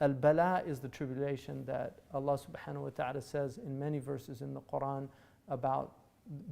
Al-bala is the tribulation that Allah subhanahu wa ta'ala says in many verses in the Quran about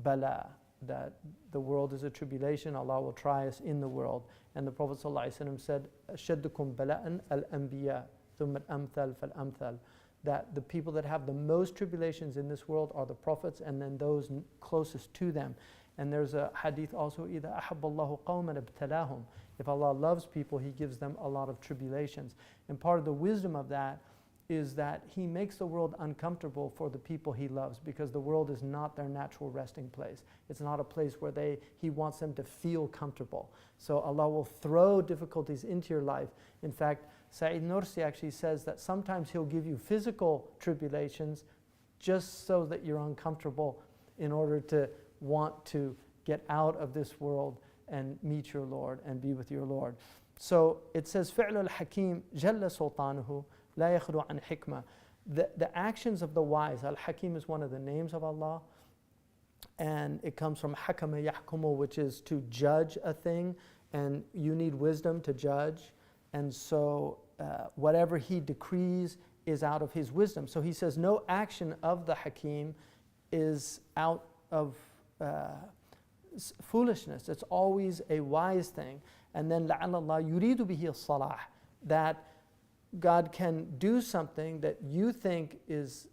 bala, that the world is a tribulation, Allah will try us in the world. And the Prophet ﷺ said, أَشَدُّكُمْ بَلَاءً الْأَنْبِيَاء ثُمَّ الْأَمْثَلُ فَالْأَمْثَلُ, that the people that have the most tribulations in this world are the prophets and then those closest to them. And there's a hadith also, إِذَا أَحَبَّ اللَّهُ قَوْمًا ابْتَلَاهُمْ, if Allah loves people, He gives them a lot of tribulations. And part of the wisdom of that is that He makes the world uncomfortable for the people He loves, because the world is not their natural resting place. It's not a place where He wants them to feel comfortable. So Allah will throw difficulties into your life. In fact, Sa'id Nursi actually says that sometimes He'll give you physical tribulations just so that you're uncomfortable, in order to want to get out of this world and meet your Lord and be with your Lord. So it says, فِعْلُ الْحَكِيمِ جَلَّ سُلْطَانُهُ لَا يَخْلُو عَنْ حِكْمَةٍ. The actions of the wise, Al-Hakim is one of the names of Allah, and it comes from حَكَمَ يَحْكُمُ, which is to judge a thing, and you need wisdom to judge. And so whatever He decrees is out of His wisdom. So He says no action of the Hakim is out of foolishness. It's always a wise thing. And then لَعَلَّ اللَّهَ يُرِيدُ بِهِ الصَّلَاحِ, that God can do something that you think is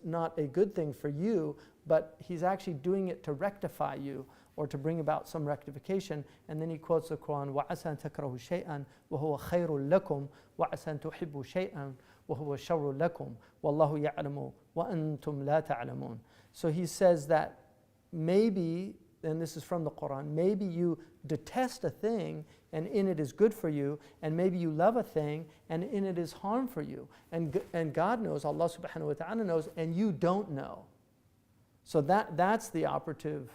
not a good thing for you, but He's actually doing it to rectify you or to bring about some rectification. And then He quotes the Quran, وَعَسَى أَن تَكْرَهُ شَيْئًا وَهُوَ خَيْرٌ لَكُمْ وَعَسَى أَن تُحِبُّوا شَيْئًا وَهُوَ شَرٌ لَكُمْ وَاللَّهُ يَعْلَمُ وَأَنْتُمْ لَا تَعْلَمُونَ. So He says that maybe, and this is from the Quran, maybe you detest a thing and in it is good for you, and maybe you love a thing and in it is harm for you. And God knows, Allah subhanahu wa ta'ala knows, and you don't know. So that's the operative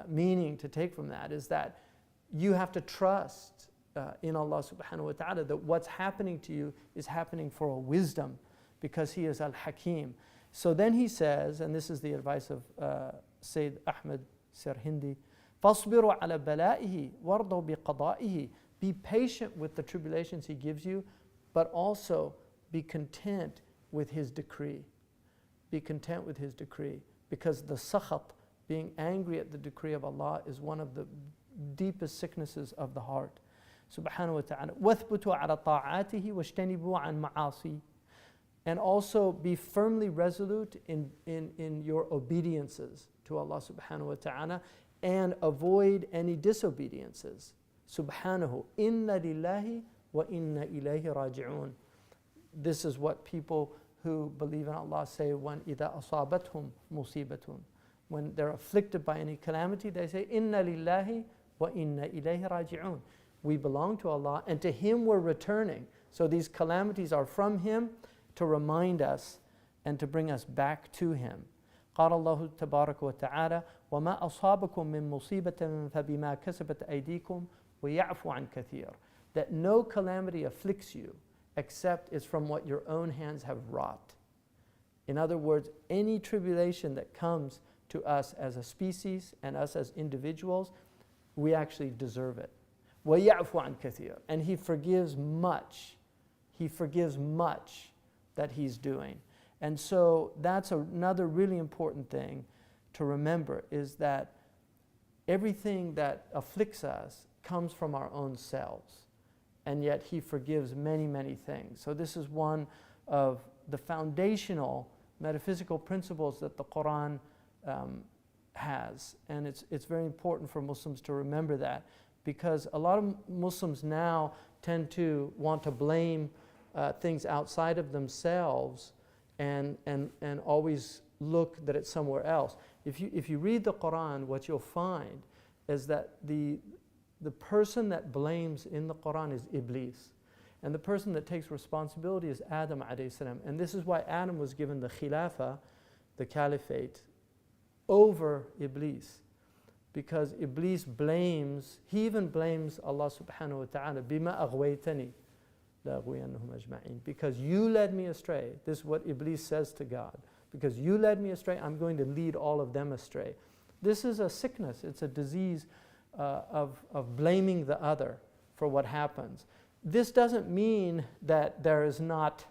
meaning to take from that, is that you have to trust in Allah subhanahu wa ta'ala that what's happening to you is happening for a wisdom, because He is Al-Hakim. So then He says, and this is the advice of Sayyid Ahmed Sirhindi, فَاصْبِرُوا عَلَى بَلَائِهِ وَارْضَوْا بِقَضَائِهِ. Be patient with the tribulations He gives you, but also be content with His decree. Be content with His decree. Because the sakhat, being angry at the decree of Allah, is one of the deepest sicknesses of the heart. Subhanahu wa ta'ala. وَاثْبُتُوا عَلَى طَاعَاتِهِ وَاجْتَنِبُوا عَنْ مَعَاصِيهِ. And also be firmly resolute in your obediences to Allah subhanahu wa ta'ala, and avoid any disobediences. Subhanahu, inna lillahi wa inna ilayhi raji'un. This is what people who believe in Allah say when إِذَا أَصَابَتْهُمْ مُصِيبَةٌ. When they're afflicted by any calamity, they say, inna lillahi wa inna ilayhi raji'un. We belong to Allah, and to Him we're returning. So these calamities are from Him to remind us and to bring us back to Him. قال الله تبارك وتعالى وما أصابكم من مصيبة فبما كسبت أيديكم ويعفو عن كثير. That no calamity afflicts you except it's from what your own hands have wrought. In other words, any tribulation that comes to us as a species and us as individuals, we actually deserve it. ويعفو عن كثير. And He forgives much. He forgives much that He's doing. And so that's another really important thing to remember, is that everything that afflicts us comes from our own selves, and yet He forgives many, many things. So this is one of the foundational metaphysical principles that the Quran has, and it's very important for Muslims to remember that, because a lot of Muslims now tend to want to blame things outside of themselves and always look that it's somewhere else. If you read the Quran, what you'll find is that the person that blames in the Quran is Iblis. And the person that takes responsibility is Adam alayhi salam. And this is why Adam was given the Khilafah, the Caliphate, over Iblis. Because Iblis blames, he even blames Allah subhanahu wa ta'ala, بِمَا أَغْوَيْتَنِي لَأَغْوِيَنَّهُمْ أَجْمَعِينَ. Because you led me astray. This is what Iblis says to God. Because you led me astray, I'm going to lead all of them astray. This is a sickness. It's a disease of blaming the other for what happens. this doesn't mean that there is not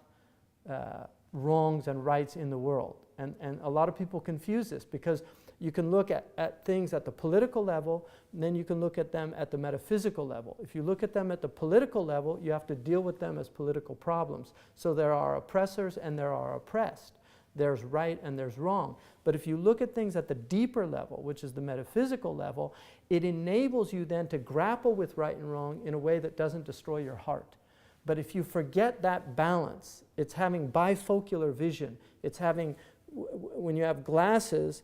wrongs and rights in the world. And a lot of people confuse this, because you can look at things at the political level, and then you can look at them at the metaphysical level. If you look at them at the political level, you have to deal with them as political problems. So there are oppressors and there are oppressed. There's right and there's wrong. But if you look at things at the deeper level, which is the metaphysical level, it enables you then to grapple with right and wrong in a way that doesn't destroy your heart. But if you forget that balance, it's having bifocular vision. It's having, when you have glasses,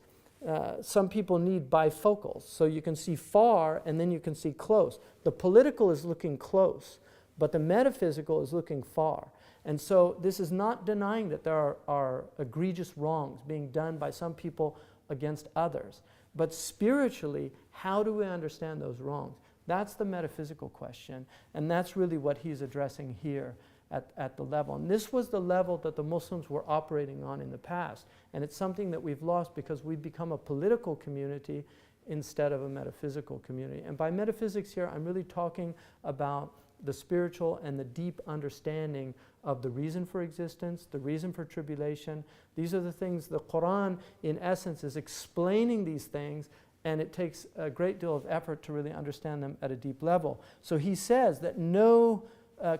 some people need bifocals, so you can see far and then you can see close. The political is looking close, but the metaphysical is looking far. And so this is not denying that there are egregious wrongs being done by some people against others. But spiritually, how do we understand those wrongs? That's the metaphysical question, and that's really what he's addressing here at the level. And this was the level that the Muslims were operating on in the past. And it's something that we've lost because we've become a political community instead of a metaphysical community. And by metaphysics here, I'm really talking about the spiritual and the deep understanding of the reason for existence, the reason for tribulation. These are the things, the Quran in essence is explaining these things, and it takes a great deal of effort to really understand them at a deep level. So he says that no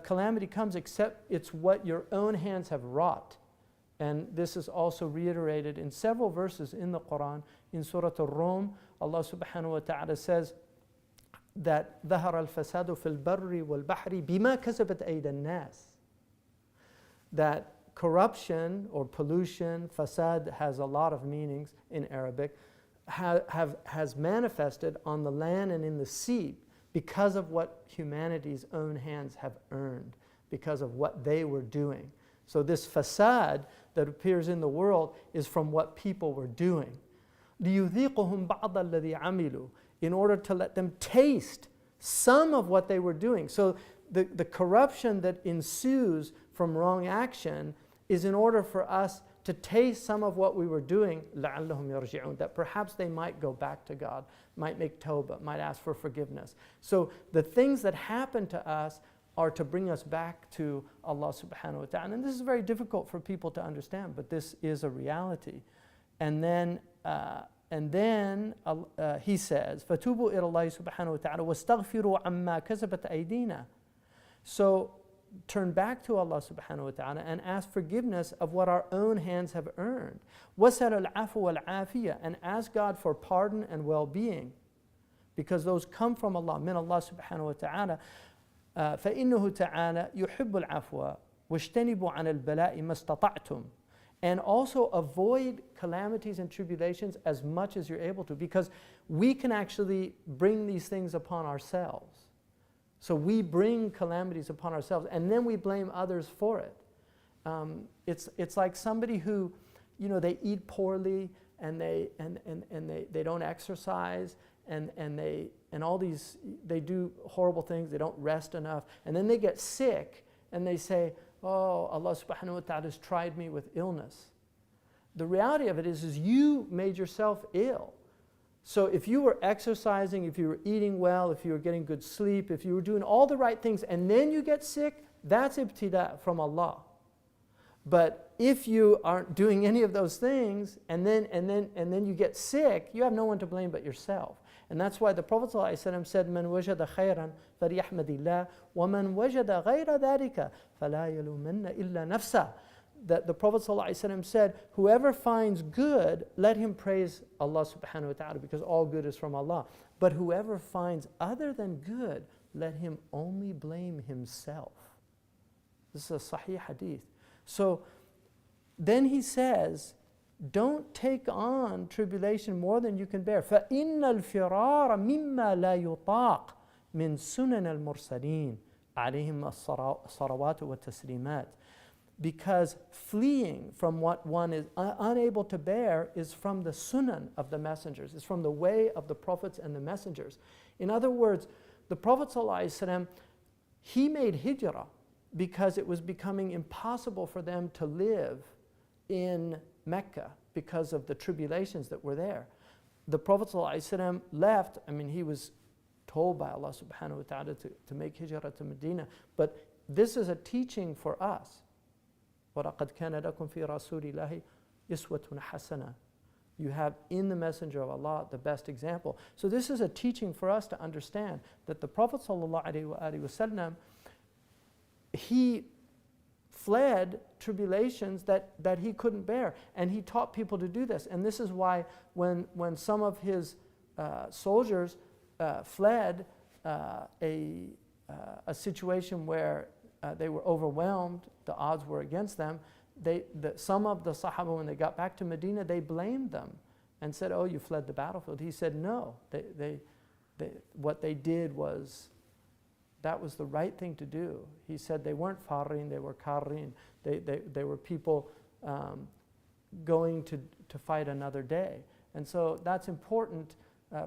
calamity comes except it's what your own hands have wrought. And this is also reiterated in several verses in the Quran. In Surah Al-Rum, Allah subhanahu wa ta'ala says that ظهر الفساد في البر والبحر بما كسبت أيدي الناس. That corruption or pollution, fasad has a lot of meanings in Arabic, has manifested on the land and in the sea because of what humanity's own hands have earned, because of what they were doing. So this fasad that appears in the world is from what people were doing. لِيُذِيقُهُمْ بَعْضَ الَّذِي عَمِلُوا, in order to let them taste some of what they were doing. So the corruption that ensues from wrong action is in order for us to taste some of what we were doing, لَعَلَّهُمْ يَرْجِعُونَ, that perhaps they might go back to God, might make tawbah, might ask for forgiveness. So the things that happen to us are to bring us back to Allah subhanahu wa ta'ala. And this is very difficult for people to understand, but this is a reality. And then he says, فَتُوبُوا إِلَى اللَّهِ سُبْحَانَهُ وَتَعَالَى وَاسْتَغْفِرُوا عَمَّا كَسَبَتْ أَيْدِينَا. So turn back to Allah subhanahu wa ta'ala and ask forgiveness of what our own hands have earned. وَسَلَ الْعَفُوَ وَالْعَافِيَةَ, and ask God for pardon and well-being, because those come from Allah, min Allah subhanahu wa ta'ala. فَإِنَّهُ تَعَالَى يُحِبُّ الْعَفْوَ وَاجْتَنِبُوا عَنَ الْبَلَاءِ مَا اسْتَطَعْتُمْ. And also avoid calamities and tribulations as much as you're able to, because we can actually bring these things upon ourselves. So we bring calamities upon ourselves, and then we blame others for it. It's like somebody who, they eat poorly, and they don't exercise, and all these, they do horrible things. They don't rest enough, and then they get sick, and they say, "Oh, Allah subhanahu wa ta'ala has tried me with illness." The reality of it is you made yourself ill. So if you were exercising, if you were eating well, if you were getting good sleep, if you were doing all the right things, and then you get sick, that's ibtida from Allah. But if you aren't doing any of those things, and then you get sick, you have no one to blame but yourself. And that's why the Prophet ﷺ said, "Man wajada khayran falyahmadillah, wa man wajada ghayra dhalika fala yalumanna illa nafsa." That the Prophet ﷺ said, whoever finds good, let him praise Allah subhanahu wa ta'ala, because all good is from Allah. But whoever finds other than good, let him only blame himself. This is a sahih hadith. So then he says, don't take on tribulation more than you can bear. فَإِنَّ الْفِرَارَ مِمَّا لَا يُطَاقُ مِنْ سُنَنَ الْمُرْسَلِينَ عَلَيْهِمْ الصَّلَوَاتُ وَالتَّسْلِيمَاتِ. Because fleeing from what one is unable to bear is from the sunan of the messengers, is from the way of the prophets and the messengers. In other words, the Prophet ﷺ, he made hijrah because it was becoming impossible for them to live in Mecca because of the tribulations that were there. The Prophet ﷺ left, he was told by Allah subhanahu wa ta'ala to make hijrah to Medina. But this is a teaching for us. وَلَقَدْ كَانَ لَكُمْ فِي رَسُولِ اللَّهِ إِسْوَةٌ حَسَنَةٌ. You have in the Messenger of Allah the best example. So this is a teaching for us to understand that the Prophet ﷺ, he fled tribulations that he couldn't bear. And he taught people to do this. And this is why when some of his soldiers fled a situation where they were overwhelmed, the odds were against them, some of the Sahaba, when they got back to Medina, they blamed them and said, oh, you fled the battlefield. He said, no. What they did was, that was the right thing to do. He said they weren't farin, they were karin. They were people going to fight another day. And so that's important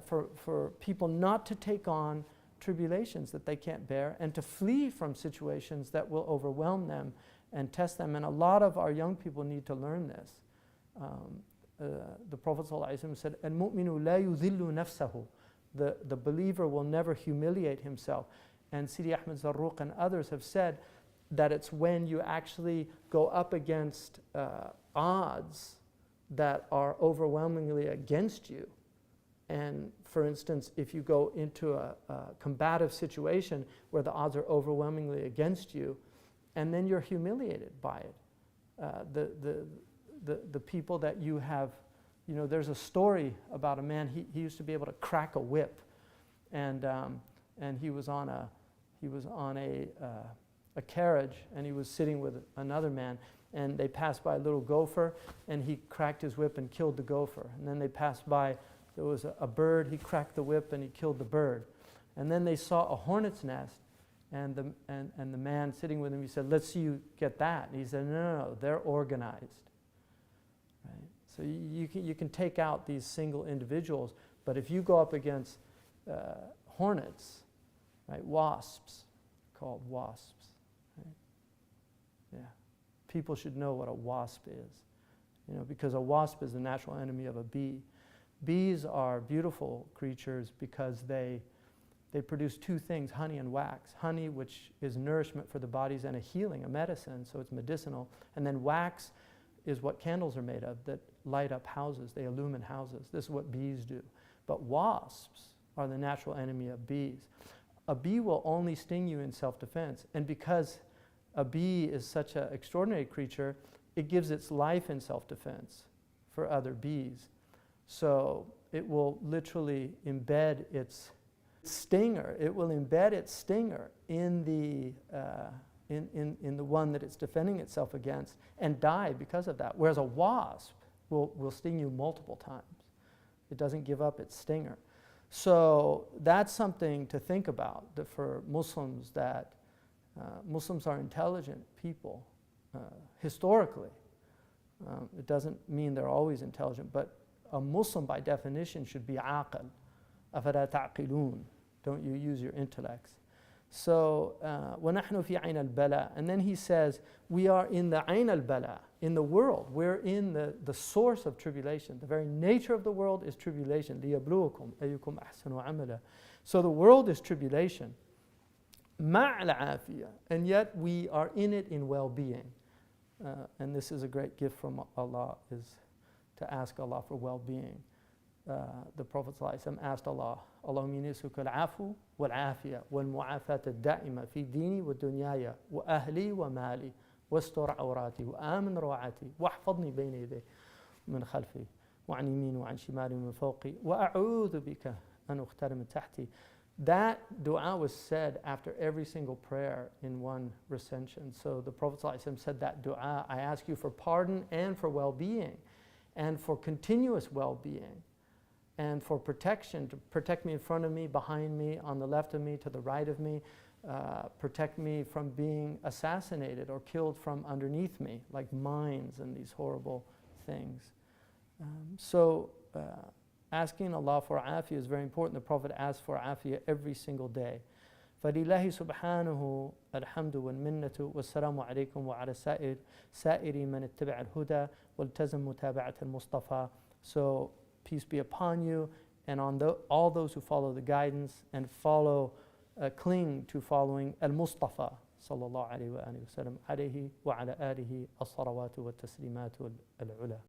for people not to take on tribulations that they can't bear and to flee from situations that will overwhelm them and test them. And a lot of our young people need to learn this. The Prophet ﷺ said, "Al-mu'minu la yudhillu nafsahu." The believer will never humiliate himself. And Sidi Ahmed Zarruq and others have said that it's when you actually go up against odds that are overwhelmingly against you. And for instance, if you go into a combative situation where the odds are overwhelmingly against you, and then you're humiliated by it. The people that you have, there's a story about a man, he used to be able to crack a whip. And he was on a carriage, and he was sitting with another man, and they passed by a little gopher, and he cracked his whip and killed the gopher. And then they passed by, there was a bird, he cracked the whip and he killed the bird. And then they saw a hornet's nest, and the man sitting with him, he said, let's see you get that. And he said, no, they're organized. Right? So you can take out these single individuals, but if you go up against hornets, right, wasps, called wasps, right? Yeah, people should know what a wasp is, because a wasp is the natural enemy of a bee. Bees are beautiful creatures because they produce two things, honey and wax. Honey, which is nourishment for the bodies and a healing, a medicine, so it's medicinal. And then wax is what candles are made of, that light up houses, they illumine houses. This is what bees do. But wasps are the natural enemy of bees. A bee will only sting you in self-defense. And because a bee is such an extraordinary creature, it gives its life in self-defense for other bees. So it will literally embed its stinger. It will embed its stinger in the one that it's defending itself against and die because of that. Whereas a wasp will sting you multiple times. It doesn't give up its stinger. So that's something to think about for Muslims, that Muslims are intelligent people historically. It doesn't mean they're always intelligent, but a Muslim by definition should be aqil. أَفَلَا تَعْقِلُونَ. Don't you use your intellects. So, وَنَحْنُ فِي عَيْنَ الْبَلَى. And then he says, we are in the عَيْنَ الْبَلَى, in the world. We're in the source of tribulation. The very nature of the world is tribulation. لِيَبْلُوَكُمْ أَيُّكُمْ أَحْسَنُ عَمَلًا. So the world is tribulation. مَعْ الْعَافِيَةِ. And yet we are in it in well-being. And this is a great gift from Allah, is to ask Allah for well-being. The Prophet ﷺ asked Allah, Allahumma inni as'aluka al-'afwa wal-'afiyah wal-mu'afata ad-da'ima fi dini wa dunyaya wa ahli wa mali wastur 'awrati wa amin raw'ati wahfadni bayna yaday min khalfi wa 'an yamini wa 'an shimali wa min fawqi wa a'udhu bika an ukhtara min tahti. That dua was said after every single prayer in one recension. So the Prophet ﷺ said that dua, I ask you for pardon and for well-being and for continuous well-being, and for protection, to protect me in front of me, behind me, on the left of me, to the right of me, protect me from being assassinated or killed from underneath me, like mines and these horrible things. So asking Allah for afiyah is very important. The Prophet asked for afiyah every single day. فَلِلَّهِ سُبْحَانَهُ الْحَمْدُ وَالْمِنَّةُ وَالسَّلَامُ عَلَيْكُمْ وَعَلَى سَائِرِ مَنِ اتَّبَعَ الْهُدَى وَالْتَزَمْ مُتَابَعَةَ الْمُصْطَفَى. So peace be upon you, and on all those who follow the guidance and cling to following Al-Mustafa sallallahu alayhi wa sallam alayhi wa ala alihi as-salawatu wa taslimatu al-ula.